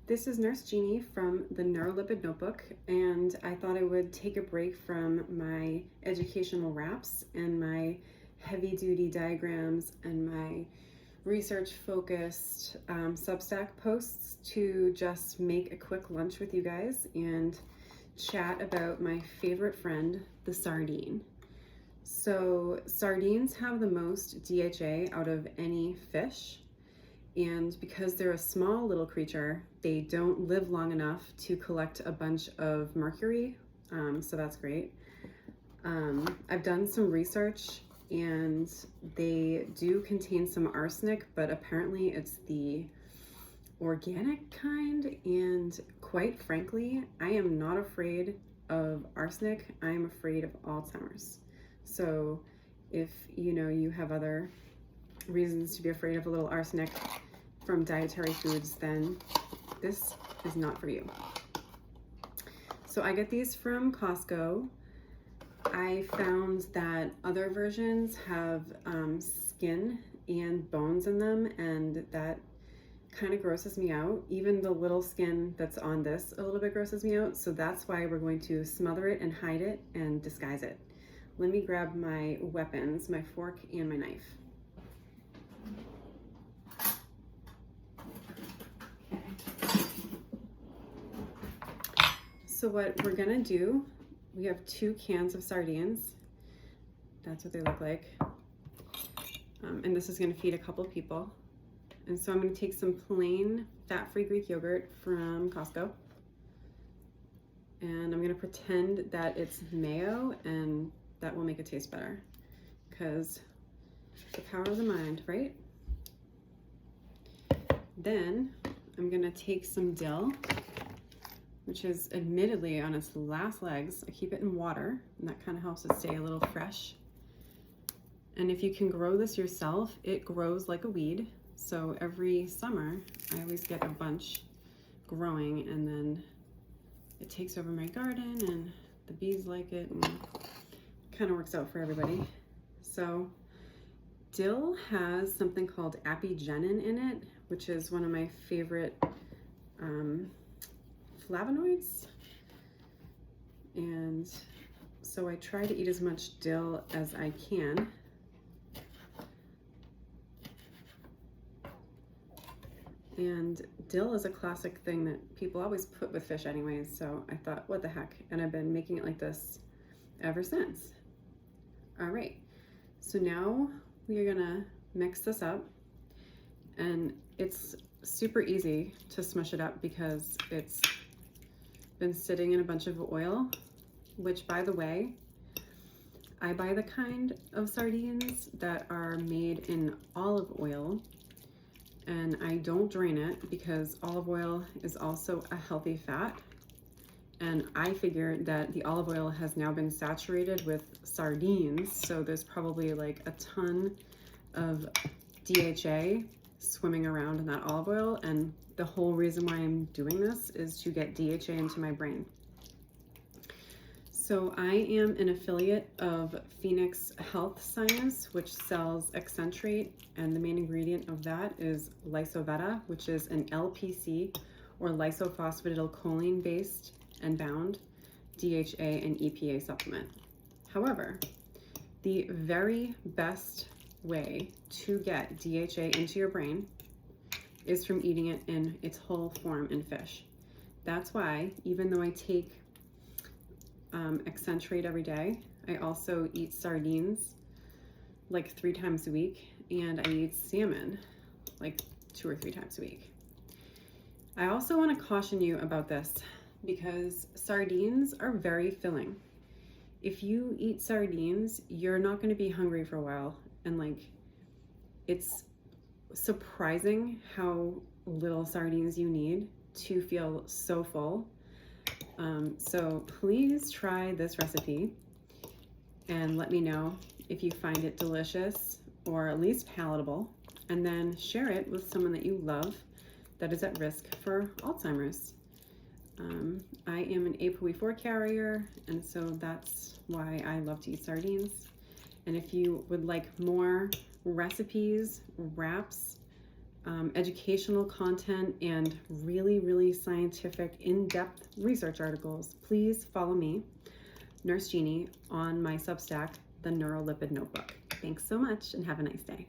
This is Nurse Jeannie from the Neurolipid Notebook, and I thought I would take a break from my educational raps and my heavy-duty diagrams and my research-focused Substack posts to just make a quick lunch with you guys and chat about my favorite friend, the sardine. So sardines have the most DHA out of any fish. And because they're a small little creature, they don't live long enough to collect a bunch of mercury, so that's great. I've done some research and they do contain some arsenic, but apparently it's the organic kind, and quite frankly, I am not afraid of arsenic. I am afraid of Alzheimer's. So if you have other reasons to be afraid of a little arsenic from dietary foods, then this is not for you. So I get these from Costco. I found that other versions have skin and bones in them, and that kind of grosses me out. Even the little skin that's on this a little bit grosses me out. So that's why we're going to smother it and hide it and disguise it. Let me grab my weapons, my fork and my knife. So what we're gonna do, we have 2 cans of sardines. That's what they look like. And this is gonna feed a couple people. And so I'm gonna take some plain fat-free Greek yogurt from Costco. And I'm gonna pretend that it's mayo, and that will make it taste better. Because the power of the mind, right? Then I'm gonna take some dill, which is admittedly on its last legs. I keep it in water, and that kind of helps it stay a little fresh. And if you can grow this yourself, it grows like a weed. So every summer, I always get a bunch growing, and then it takes over my garden, and the bees like it, and kind of works out for everybody. So dill has something called apigenin in it, which is one of my favorite flavonoids, and so I try to eat as much dill as I can. And dill is a classic thing that people always put with fish anyways, so I thought, what the heck, and I've been making it like this ever since. All right, so now we are gonna mix this up, and it's super easy to smush it up because it's been sitting in a bunch of oil, which, by the way, I buy the kind of sardines that are made in olive oil, and I don't drain it because olive oil is also a healthy fat. And I figured that the olive oil has now been saturated with sardines, so there's probably like a ton of DHA swimming around in that olive oil, and the whole reason why I'm doing this is to get DHA into my brain. So I am an affiliate of Phoenix Health Science, which sells Excentrate, and the main ingredient of that is Lysoveta, which is an LPC or lysophosphatidylcholine based and bound DHA and EPA supplement. However, the very best way to get DHA into your brain is from eating it in its whole form in fish. That's why, even though I take Excentrate every day, I also eat sardines like 3 times a week, and I eat salmon like 2 or 3 times a week. I also want to caution you about this because sardines are very filling. If you eat sardines, you're not going to be hungry for a while, and like, it's surprising how little sardines you need to feel so full. So please try this recipe and let me know if you find it delicious or at least palatable, and then share it with someone that you love that is at risk for Alzheimer's. I am an ApoE4 carrier, and so that's why I love to eat sardines. And if you would like more recipes, wraps, educational content and really, really scientific, in-depth research articles, please follow me, Nurse Jeannie, on my Substack, The Neurolipid Notebook. Thanks so much and have a nice day.